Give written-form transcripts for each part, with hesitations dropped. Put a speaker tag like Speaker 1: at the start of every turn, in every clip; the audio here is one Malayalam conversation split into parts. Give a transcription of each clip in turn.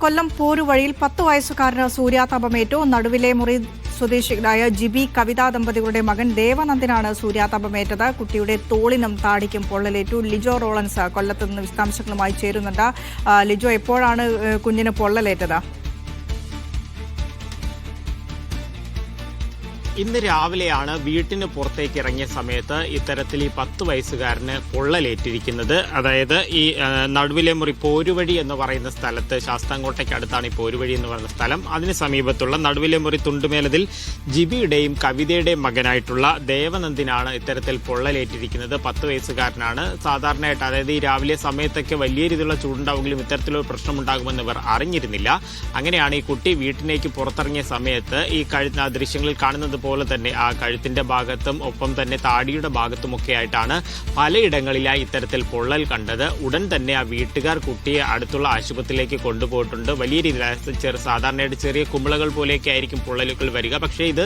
Speaker 1: കൊല്ലം പോരുവഴിയിൽ 10 വയസ്സുകാരന് സൂര്യാതപമേറ്റു. നടുവിലെ മുറി സ്വദേശികളായ ജിബി കവിത ദമ്പതികളുടെ മകൻ ദേവനന്ദിനാണ് സൂര്യാതപമേറ്റത്. കുട്ടിയുടെ തോളിനും താടിക്കും പൊള്ളലേറ്റു. ലിജോ റോളൻസ് കൊല്ലത്ത് നിന്ന് വിശദാംശങ്ങളുമായി ചേരുന്നുണ്ട്. ലിജോ, എപ്പോഴാണ് കുഞ്ഞിന് പൊള്ളലേറ്റത്?
Speaker 2: ഇന്ന് രാവിലെയാണ് വീട്ടിന് പുറത്തേക്ക് ഇറങ്ങിയ സമയത്ത് ഇത്തരത്തിൽ ഈ 10 വയസ്സുകാരന് പൊള്ളലേറ്റിരിക്കുന്നത്. അതായത് ഈ നടുവിലെ മുറി പോരുവഴി എന്ന് പറയുന്ന സ്ഥലത്ത്, ശാസ്താംകോട്ടയ്ക്ക് അടുത്താണ് ഈ പോരുവഴി എന്ന് പറയുന്ന സ്ഥലം. അതിന് സമീപത്തുള്ള നടുവിലെ മുറി തുണ്ടുമേലതിൽ ജിബിയുടെയും കവിതയുടെയും മകനായിട്ടുള്ള ദേവനന്ദിനാണ് ഇത്തരത്തിൽ പൊള്ളലേറ്റിരിക്കുന്നത്. 10 വയസ്സുകാരനാണ്. സാധാരണയായിട്ട് അതായത് ഈ രാവിലെ സമയത്തൊക്കെ വലിയ രീതിയിലുള്ള ചൂടുണ്ടാവുമെങ്കിലും ഇത്തരത്തിലൊരു പ്രശ്നമുണ്ടാകുമെന്ന് ഇവർ അറിഞ്ഞിരുന്നില്ല. അങ്ങനെയാണ് ഈ കുട്ടി വീട്ടിലേക്ക് പുറത്തിറങ്ങിയ സമയത്ത് ഈ ദൃശ്യങ്ങളിൽ കാണുന്നത് പോലെ തന്നെ ആ കഴുത്തിന്റെ ഭാഗത്തും ഒപ്പം തന്നെ താടിയുടെ ഭാഗത്തുമൊക്കെ ആയിട്ടാണ് പലയിടങ്ങളിലായി ഇത്തരത്തിൽ പൊള്ളൽ കണ്ടത്. ഉടൻ തന്നെ ആ വീട്ടുകാർ കുട്ടിയെ അടുത്തുള്ള ആശുപത്രിയിലേക്ക് കൊണ്ടുപോയിട്ടുണ്ട്. വലിയ രീതിയിൽ സാധാരണയായിട്ട് ചെറിയ കുമിളകൾ പോലെയൊക്കെ ആയിരിക്കും പൊള്ളലുകൾ വരിക. പക്ഷേ ഇത്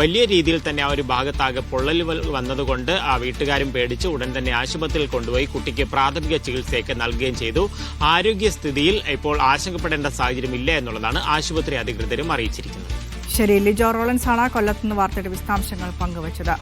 Speaker 2: വലിയ രീതിയിൽ തന്നെ ആ ഒരു ഭാഗത്താകെ പൊള്ളലുകൾ വന്നതുകൊണ്ട് ആ വീട്ടുകാരും പേടിച്ച് ഉടൻ തന്നെ ആശുപത്രിയിൽ കൊണ്ടുപോയി കുട്ടിക്ക് പ്രാഥമിക ചികിത്സയൊക്കെ നൽകുകയും ചെയ്തു. ആരോഗ്യസ്ഥിതിയിൽ ഇപ്പോൾ ആശങ്കപ്പെടേണ്ട സാഹചര്യമില്ല എന്നുള്ളതാണ് ആശുപത്രി അധികൃതരും അറിയിച്ചിരിക്കുന്നത്.
Speaker 1: ശരി, ലിജോ റോളൻസ് ആണ് കൊല്ലത്ത് നിന്ന് വാർത്തയുടെ വിശദാംശങ്ങൾ പങ്കുവച്ചത്.